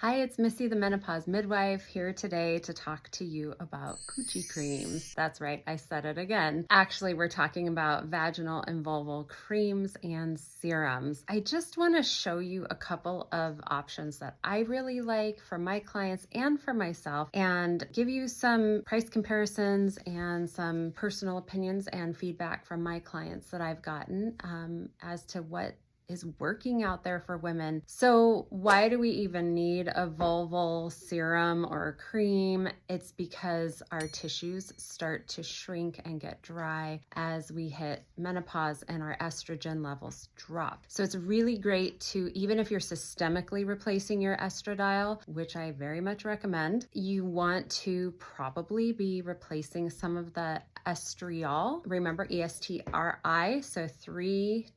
Hi, it's Missy, the menopause midwife, here today to talk to you about coochie creams. That's right, I said it again. Actually, we're talking about vaginal and vulval creams and serums. I just want to show you a couple of options that I really like for my clients and for myself, and give you some price comparisons and some personal opinions and feedback from my clients that I've gotten as to what is working out there for women. So why do we even need a vulval serum or a cream? It's because our tissues start to shrink and get dry as we hit menopause and our estrogen levels drop. So it's really great to, even if you're systemically replacing your estradiol, which I very much recommend, you want to probably be replacing some of the estriol. Remember, ESTRI, so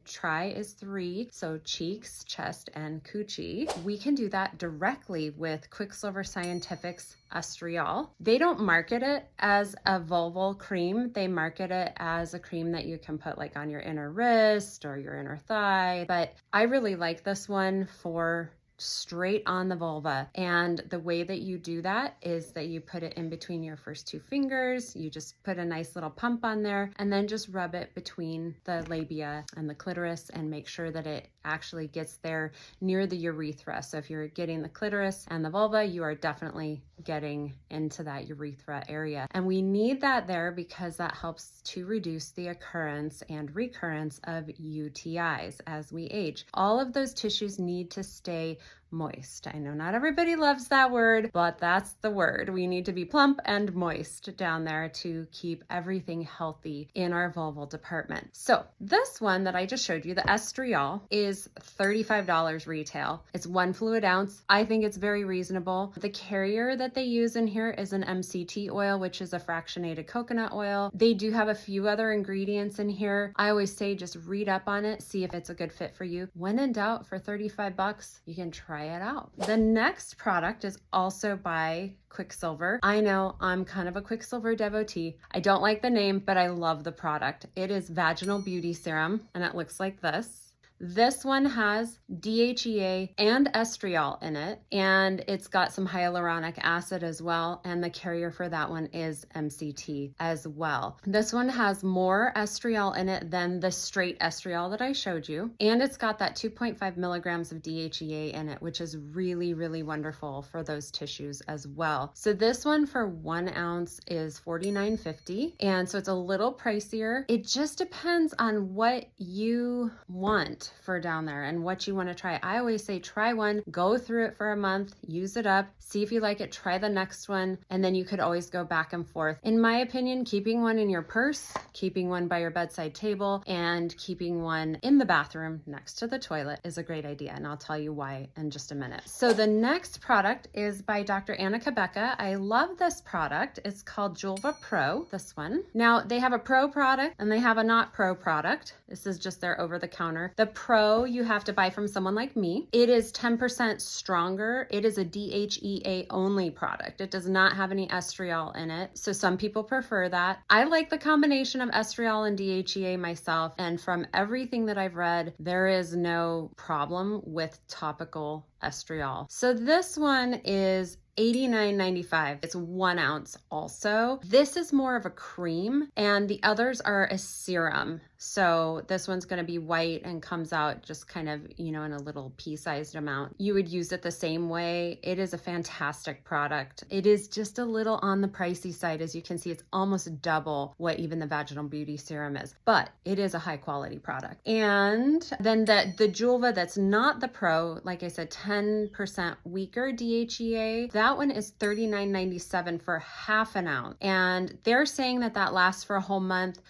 tri is 3, so cheeks, chest, and coochie. We can do that directly with Quicksilver Scientific's estriol. They don't market it as a vulval cream. They market it as a cream that you can put like on your inner wrist or your inner thigh, but I really like this one for straight on the vulva. And the way that you do that is that you put it in between your first 2 fingers. You just put a nice little pump on there and then just rub it between the labia and the clitoris and make sure that it actually gets there near the urethra. So if you're getting the clitoris and the vulva, you are definitely getting into that urethra area. And we need that there because that helps to reduce the occurrence and recurrence of UTIs as we age. All of those tissues need to stay moist. I know not everybody loves that word, but that's the word. We need to be plump and moist down there to keep everything healthy in our vulval department. So this one that I just showed you, the estriol, is $35 retail. It's 1 fluid ounce. I think it's very reasonable. The carrier that they use in here is an MCT oil, which is a fractionated coconut oil. They do have a few other ingredients in here. I always say just read up on it, see if it's a good fit for you. When in doubt, for 35 bucks, you can try it out. The next product is also by Quicksilver. I know I'm kind of a Quicksilver devotee. I don't like the name, but I love the product. It is Vaginal Beauty Serum, and it looks like this. This one has DHEA and Estriol in it, and it's got some hyaluronic acid as well, and the carrier for that one is MCT as well. This one has more estriol in it than the straight estriol that I showed you, and it's got that 2.5 milligrams of DHEA in it, which is really, really wonderful for those tissues as well. So this one for 1 ounce is $49.50, and so it's a little pricier. It just depends on what you want for down there and what you want to try. I always say try one, go through it for a month, use it up, see if you like it, try the next one, and then you could always go back and forth. In my opinion, keeping one in your purse, keeping one by your bedside table, and keeping one in the bathroom next to the toilet is a great idea, and I'll tell you why in just a minute. So the next product is by Dr. Anna Kabecka. I love this product. It's called Julva Pro, this one. Now, they have a pro product and they have a not pro product. This is just their over-the-counter. The Pro you have to buy from someone like me. It is 10% stronger. It is a DHEA only product. It does not have any estriol in it. So some people prefer that. I like the combination of estriol and DHEA myself. And from everything that I've read, there is no problem with topical estriol. So this one is $89.95. It's 1 ounce also. This is more of a cream and the others are a serum. So this one's going to be white and comes out just kind of, in a little pea-sized amount. You would use it the same way. It is a fantastic product. It is just a little on the pricey side. As you can see, it's almost double what even the Vaginal Beauty Serum is, but it is a high quality product. And then the Julva that's not the Pro, like I said, 10% weaker DHEA, that one is $39.97 for half an ounce. And they're saying that that lasts for a whole month.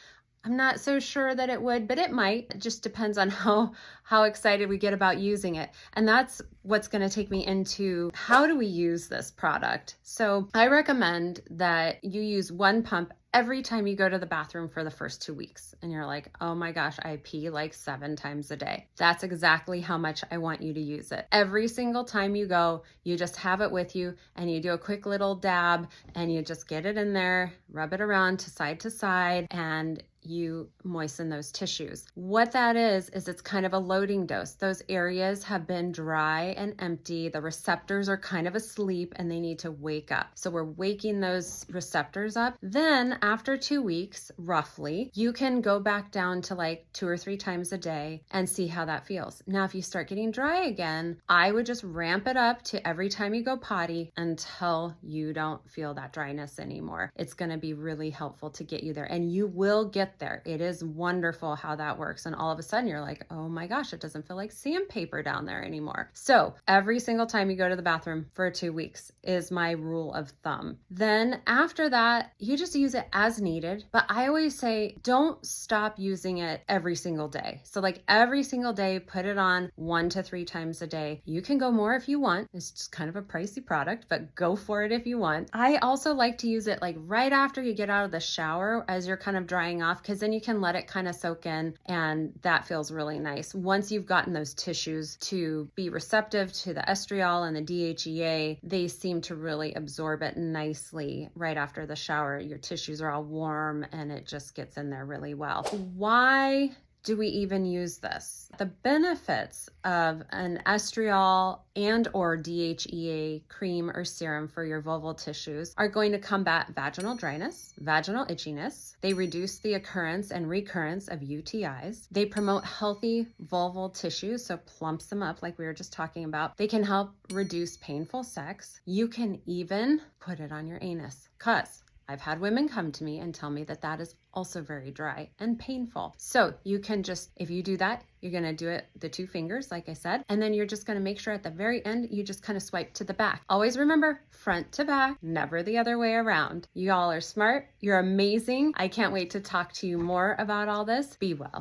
I'm not so sure that it would, but it might. It just depends on how excited we get about using it. And that's what's going to take me into how do we use this product. So I recommend that you use 1 pump every time you go to the bathroom for the first 2 weeks. And you're like, oh my gosh, I pee like 7 times a day. That's exactly how much I want you to use it. Every single time you go, you just have it with you and you do a quick little dab and you just get it in there, rub it around to side, and you moisten those tissues. What that is it's kind of a loading dose. Those areas have been dry and empty. The receptors are kind of asleep and they need to wake up. So we're waking those receptors up. Then after 2 weeks, roughly, you can go back down to like 2 or 3 times a day and see how that feels. Now, if you start getting dry again, I would just ramp it up to every time you go potty until you don't feel that dryness anymore. It's going to be really helpful to get you there, and you will get there. It is wonderful how that works. And all of a sudden you're like, oh my gosh, it doesn't feel like sandpaper down there anymore. So every single time you go to the bathroom for 2 weeks is my rule of thumb. Then after that, you just use it as needed. But I always say, don't stop using it every single day. So like every single day, put it on 1 to 3 times a day. You can go more if you want. It's just kind of a pricey product, but go for it if you want. I also like to use it like right after you get out of the shower as you're kind of drying off, because then you can let it kind of soak in, and that feels really nice. Once you've gotten those tissues to be receptive to the estriol and the DHEA, they seem to really absorb it nicely right after the shower. Your tissues are all warm and it just gets in there really well. Why do we even use this? The benefits of an estriol and or DHEA cream or serum for your vulval tissues are going to combat vaginal dryness, vaginal itchiness. They reduce the occurrence and recurrence of UTIs. They promote healthy vulval tissues, so plumps them up like we were just talking about. They can help reduce painful sex. You can even put it on your anus, because I've had women come to me and tell me that that is also very dry and painful. So you can just, if you do that, you're going to do it the 2 fingers, like I said, and then you're just going to make sure at the very end, you just kind of swipe to the back. Always remember, front to back, never the other way around. Y'all are smart. You're amazing. I can't wait to talk to you more about all this. Be well.